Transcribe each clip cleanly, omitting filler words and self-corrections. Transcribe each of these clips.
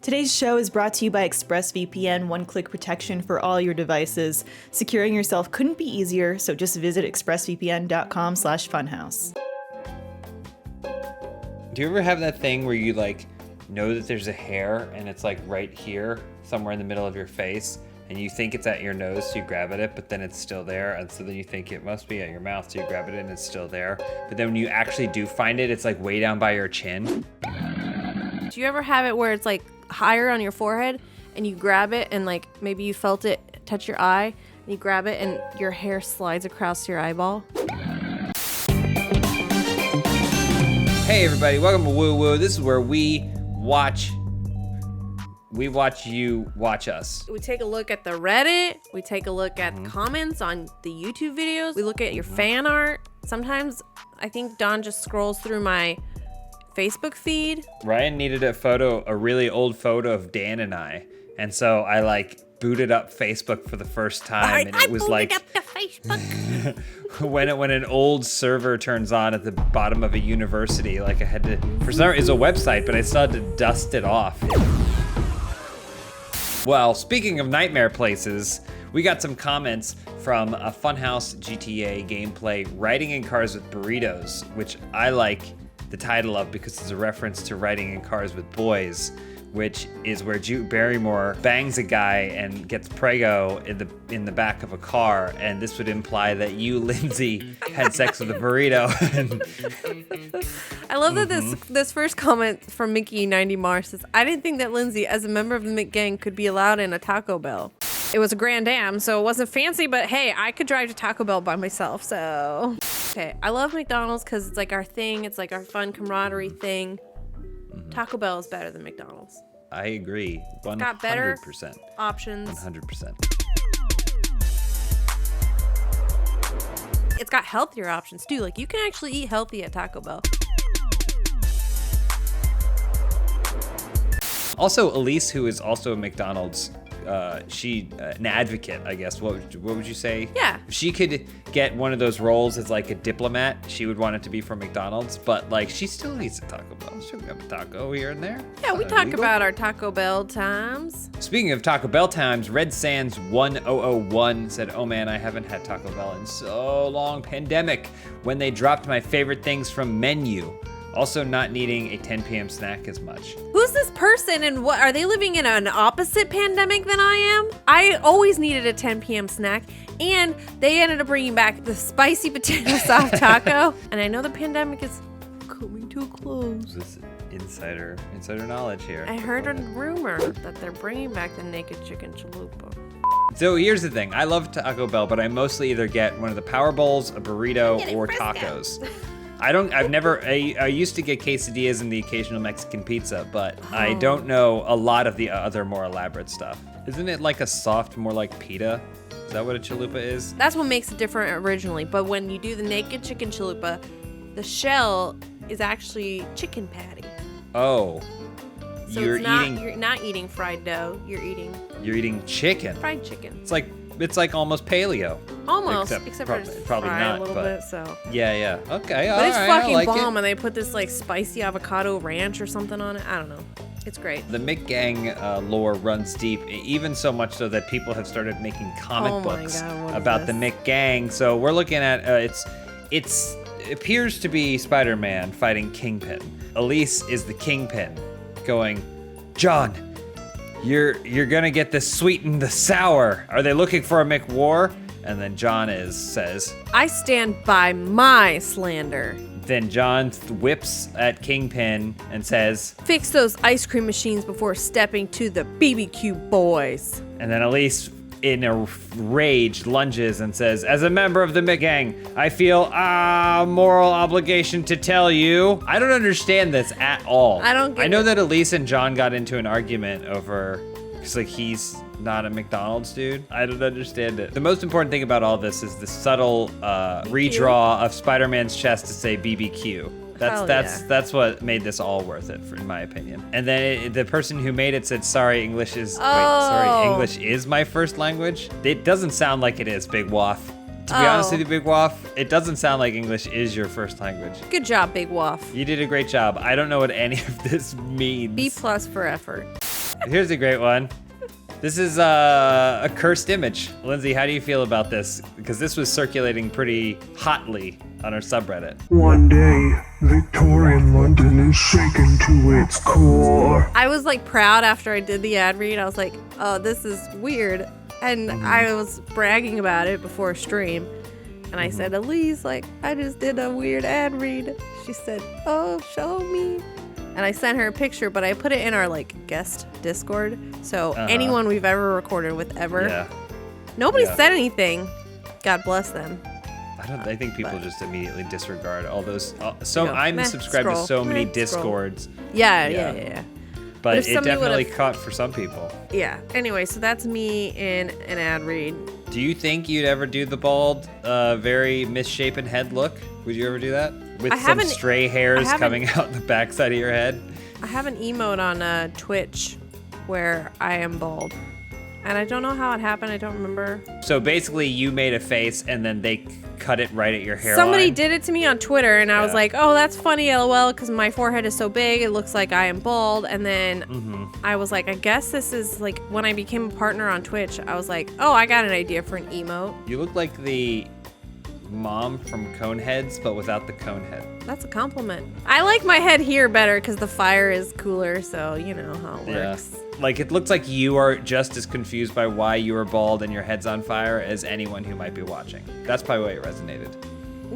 Today's show is brought to you by ExpressVPN, one-click protection for all your devices. Securing yourself couldn't be easier, so just visit expressvpn.com/funhaus. Do you ever have that thing where you like know that there's a hair and it's like right here, somewhere in the middle of your face, and you think it's at your nose, so you grab at it, but then it's still there, and so then you think it must be at your mouth, so you grab it and it's still there. But then when you actually do find it, it's like way down by your chin. Do you ever have it where it's like higher on your forehead and you grab it and like maybe you felt it touch your eye and you grab it and your hair slides across your eyeball? Hey everybody, welcome to Woo Woo. This is where we watch you watch us. We take a look at the Reddit, we take a look at comments on the YouTube videos, we look at your fan art. Sometimes I think Don just scrolls through my Facebook feed. Ryan needed a really old photo of Dan and I, and so I like booted up Facebook for the first time, and it was like up the Facebook. when an old server turns on at the bottom of a university, like I had to, for some reason, it's a website, but I still had to dust it off. Well, speaking of nightmare places, we got some comments from a Funhaus GTA gameplay, Riding in Cars with Burritos, which I like the title of because it's a reference to Riding in Cars with Boys, which is where Drew Barrymore bangs a guy and gets prego in the back of a car, and this would imply that you, Lindsay, had sex with a burrito. I love that this first comment from Mickey 90 Mars says, I didn't think that Lindsay, as a member of the Mick Gang, could be allowed in a Taco Bell. It was a Grand Am, so it wasn't fancy, but hey, I could drive to Taco Bell by myself, so. Okay, I love McDonald's because it's like our thing, it's like our fun camaraderie thing. Taco Bell is better than McDonald's. I agree. 100%. Got better options. 100%. It's got healthier options too. Like you can actually eat healthy at Taco Bell. Also, Elise, who is also a McDonald's, she an advocate, I guess. What would you say? Yeah. If she could get one of those roles as like a diplomat, she would want it to be from McDonald's. But like, she still eats a Taco Bell. She'll have a taco here and there. Yeah, we talk about our Taco Bell times. Speaking of Taco Bell times, Red Sands 1001 said, "Oh man, I haven't had Taco Bell in so long. Pandemic, when they dropped my favorite things from menu. Also not needing a 10 p.m. snack as much." Who's this person and what are they living in an opposite pandemic than I am? I always needed a 10 p.m. snack, and they ended up bringing back the spicy potato soft taco. And I know the pandemic is coming to a close. This is insider knowledge here. I heard a rumor that they're bringing back the naked chicken chalupa. So here's the thing. I love Taco Bell, but I mostly either get one of the Power Bowls, a burrito, or tacos. I used to get quesadillas and the occasional Mexican pizza, but I don't know a lot of the other more elaborate stuff. Isn't it like a soft, more like pita? Is that what a chalupa is? That's what makes it different originally, but when you do the naked chicken chalupa, the shell is actually chicken patty. Oh. So you're not eating fried dough, you're eating chicken. Fried chicken. It's like almost paleo. Almost, except for it's probably fried not a little bit, so. Yeah. Okay, but it's fucking like bomb, and they put this like spicy avocado ranch or something on it. I don't know. It's great. The Mick Gang lore runs deep, even so much so that people have started making comic books about the Mick Gang. So we're looking at it appears to be Spider-Man fighting Kingpin. Elise is the Kingpin, going, "John, You're gonna get the sweet and the sour. Are they looking for a McWar?" And then John says, "I stand by my slander." Then John whips at Kingpin and says, "Fix those ice cream machines before stepping to the BBQ boys." And then Elise, in a rage, lunges and says, "As a member of the Mick Gang, I feel a moral obligation to tell you." I don't understand this at all. I know that Elise and John got into an argument over, because like he's not a McDonald's dude. I don't understand it. The most important thing about all this is the subtle redraw of Spider-Man's chest to say BBQ. That's what made this all worth it, in my opinion. And then the person who made it said, "Sorry, English is English is my first language." It doesn't sound like it is, Big Waff. To be honest with you, Big Waff, it doesn't sound like English is your first language. Good job, Big Waff. You did a great job. I don't know what any of this means. B+ for effort. Here's a great one. This is a cursed image. Lindsay, how do you feel about this? Because this was circulating pretty hotly on our subreddit. One day, Victorian London is shaken to its core. I was like proud after I did the ad read. I was like, oh, this is weird. And I was bragging about it before a stream. And I said, Elise, like, I just did a weird ad read. She said, oh, show me. And I sent her a picture, but I put it in our like guest Discord. So anyone we've ever recorded with ever. Nobody said anything. God bless them. I think people just immediately disregard all those. I'm subscribed to so many Discords. Yeah. But it definitely caught for some people. Yeah. Anyway, so that's me in an ad read. Do you think you'd ever do the bald, very misshapen head look? Would you ever do that? With some stray hairs coming out the backside of your head? I have an emote on Twitch where I am bald. And I don't know how it happened. I don't remember. So basically you made a face and then they cut it right at your hairline? Somebody did it to me on Twitter and I was like, oh, that's funny, LOL, because my forehead is so big. It looks like I am bald. And then I was like, I guess this is like when I became a partner on Twitch, I was like, oh, I got an idea for an emote. You look like the mom from Coneheads, but without the cone head. That's a compliment. I like my head here better because the fire is cooler, so you know how it works. Like, it looks like you are just as confused by why you are bald and your head's on fire as anyone who might be watching. That's probably why it resonated.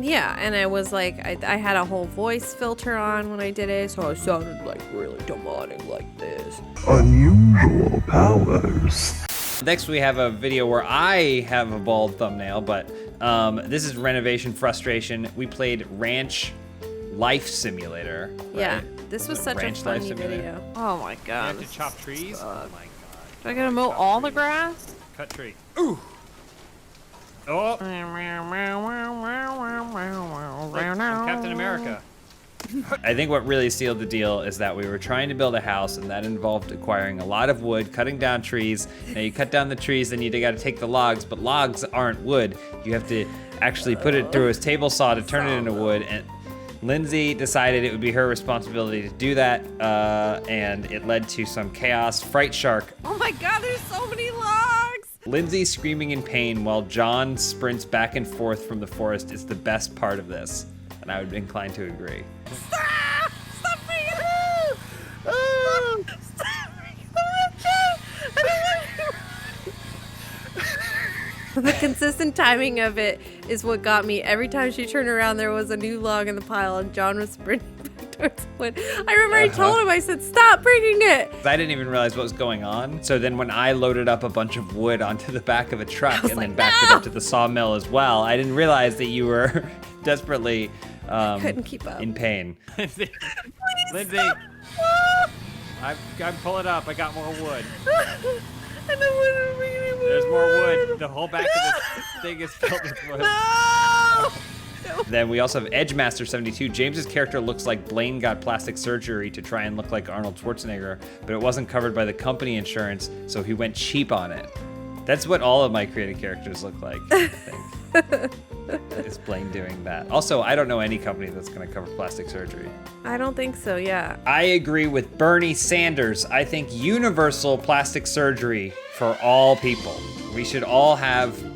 Yeah, and I was like, I had a whole voice filter on when I did it, so I sounded like really demonic like this. Unusual powers. Next, we have a video where I have a bald thumbnail, but this is Renovation Frustration. We played Ranch Life Simulator. Right? Yeah, this was such a funny video. Oh my god. You have to chop trees? Oh my god. Do I gotta mow all the grass? Cut tree. Ooh! Oh! I'm Captain America. I think what really sealed the deal is that we were trying to build a house, and that involved acquiring a lot of wood, cutting down trees. Now you cut down the trees, then you got to take the logs, but logs aren't wood. You have to actually put it through a table saw to turn it into wood, and Lindsay decided it would be her responsibility to do that, and it led to some chaos. Fright Shark. Oh my god, there's so many logs! Lindsay screaming in pain while John sprints back and forth from the forest is the best part of this, and I would be inclined to agree. Stop! Stop freaking out! Oh! Stop freaking out! I don't want The consistent timing of it is what got me. Every time she turned around, there was a new log in the pile, and John was sprinting back towards the wood. I remember I told him, I said, stop breaking it! I didn't even realize what was going on. So then when I loaded up a bunch of wood onto the back of a truck and then backed it up to the sawmill as well, I didn't realize that you were desperately couldn't keep up. In pain. Lindsay, I'm pulling up. I got more wood. I don't want to bring any more There's more wood. The whole back of this thing is filled with wood. No! Then we also have Edgemaster72. James's character looks like Blaine got plastic surgery to try and look like Arnold Schwarzenegger, but it wasn't covered by the company insurance, so he went cheap on it. That's what all of my creative characters look like, I think. Is Blaine doing that? Also, I don't know any company that's going to cover plastic surgery. I don't think so, yeah. I agree with Bernie Sanders. I think universal plastic surgery for all people. We should all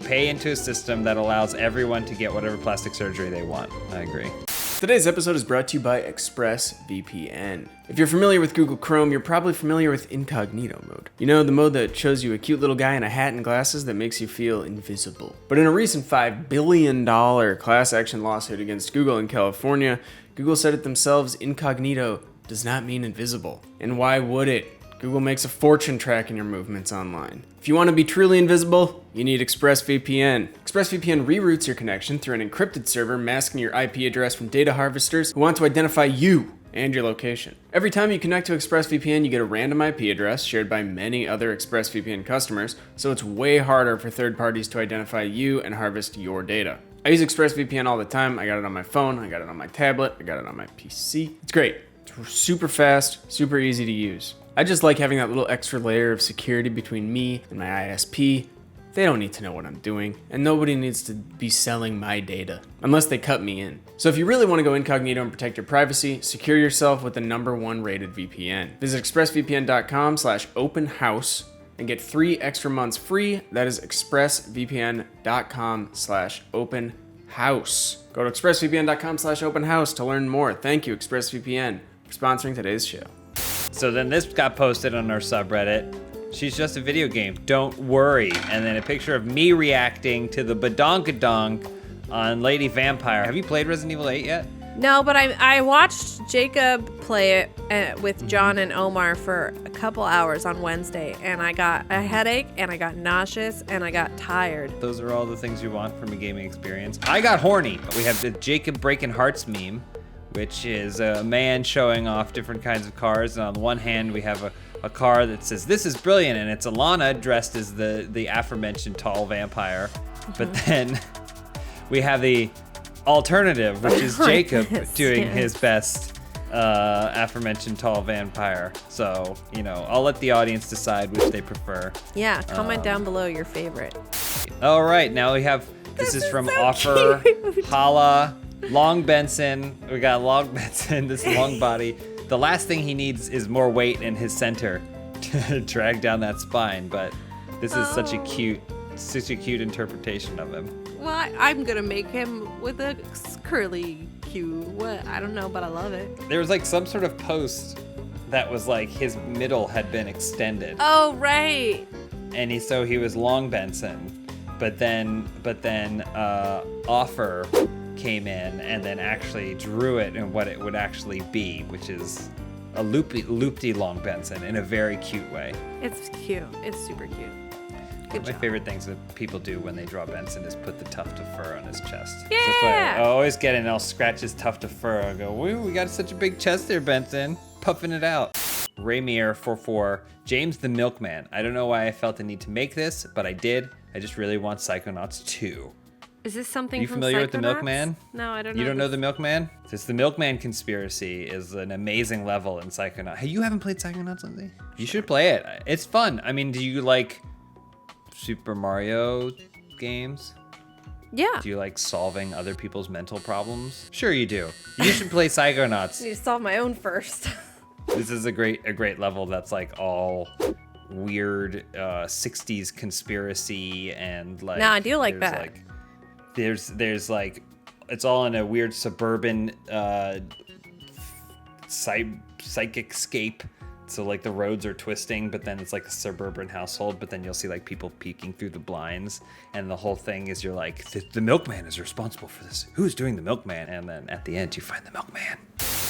pay into a system that allows everyone to get whatever plastic surgery they want. I agree. Today's episode is brought to you by ExpressVPN. If you're familiar with Google Chrome, you're probably familiar with incognito mode. You know, the mode that shows you a cute little guy in a hat and glasses that makes you feel invisible. But in a recent $5 billion class action lawsuit against Google in California, Google said it themselves, incognito does not mean invisible. And why would it? Google makes a fortune tracking your movements online. If you want to be truly invisible, you need ExpressVPN. ExpressVPN reroutes your connection through an encrypted server masking your IP address from data harvesters who want to identify you and your location. Every time you connect to ExpressVPN, you get a random IP address shared by many other ExpressVPN customers, so it's way harder for third parties to identify you and harvest your data. I use ExpressVPN all the time. I got it on my phone, I got it on my tablet, I got it on my PC. It's great. It's super fast, super easy to use. I just like having that little extra layer of security between me and my ISP They don't need to know what I'm doing, and nobody needs to be selling my data, unless they cut me in. So if you really want to go incognito and protect your privacy, secure yourself with the #1 rated VPN. Visit expressvpn.com/openhouse and get 3 extra months free. That is expressvpn.com/openhouse. Go to expressvpn.com/openhouse to learn more. Thank you, ExpressVPN, for sponsoring today's show. So then this got posted on our subreddit. She's just a video game, don't worry. And then a picture of me reacting to the badonkadonk on Lady Vampire. Have you played Resident Evil 8 yet? No, but I watched Jacob play it with John and Omar for a couple hours on Wednesday, and I got a headache, and I got nauseous, and I got tired. Those are all the things you want from a gaming experience. I got horny. We have the Jacob Breaking Hearts meme, which is a man showing off different kinds of cars. And on the one hand, we have a car that says, "This is brilliant," and it's Alana dressed as the aforementioned tall vampire. But then we have the alternative, which is Jacob doing his best aforementioned tall vampire. So, I'll let the audience decide which they prefer. Yeah, comment down below your favorite. All right, now we have, this is from Offer, Hala, Long Benson. We got Long Benson, this long body. The last thing he needs is more weight in his center to drag down that spine, but this is such a cute interpretation of him. Well, I'm gonna make him with a curly Q. What? I don't know, but I love it. There was like some sort of post that was like his middle had been extended. Oh, right. And he was Long Benson, but then Offer came in and then actually drew it and what it would actually be, which is a loopy Long Benson in a very cute way. It's cute. It's super cute. Good My job. favorite things that people do when they draw Benson is put the tuft of fur on his chest. Yeah. So that's why I always get it and I'll scratch his tuft of fur. I'll go, "Woo, we got such a big chest there, Benson." Puffing it out. Raymier44, James the Milkman. I don't know why I felt the need to make this, but I did. I just really want Psychonauts 2. Is this something Are you from familiar with the Psychonauts? Milkman? No, I don't know. You don't know the Milkman? It's the Milkman conspiracy is an amazing level in Psychonauts. Hey, you haven't played Psychonauts, Lindsay? You should play it. It's fun. I mean, do you like Super Mario games? Yeah. Do you like solving other people's mental problems? Sure you do. You should play Psychonauts. I need to solve my own first. This is a great level that's like all weird 60s conspiracy and like. No, I do like that. Like, there's like, it's all in a weird suburban psychic scape. So like the roads are twisting, but then it's like a suburban household, but then you'll see like people peeking through the blinds, and the whole thing is you're like, the Milkman is responsible for this. Who's doing the Milkman? And then at the end you find the Milkman.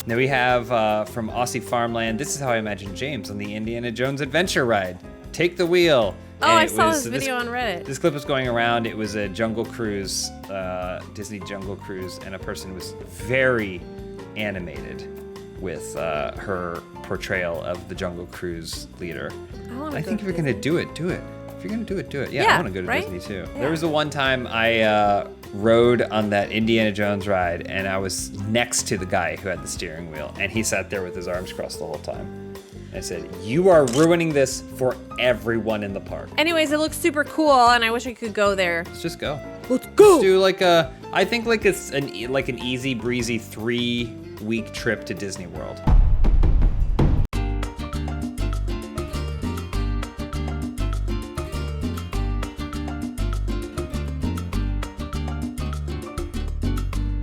Now we have from Aussie Farmland, this is how I imagine James on the Indiana Jones adventure ride. Take the wheel. Oh, And I it saw was- this video on Reddit. This clip was going around. It was a Jungle Cruise, Disney Jungle Cruise, and a person was very animated with her portrayal of the Jungle Cruise leader. I think if you're gonna do it, do it. If you're gonna do it, do it. Yeah, I want to go to right? Disney too. Yeah. There was the one time I rode on that Indiana Jones ride, and I was next to the guy who had the steering wheel, and he sat there with his arms crossed the whole time. I said, "You are ruining this for everyone in the park. Anyways, it looks super cool, and I wish I could go there. Let's just go. Let's go. Let's do like I think like it's an easy breezy 3-week trip to Disney World."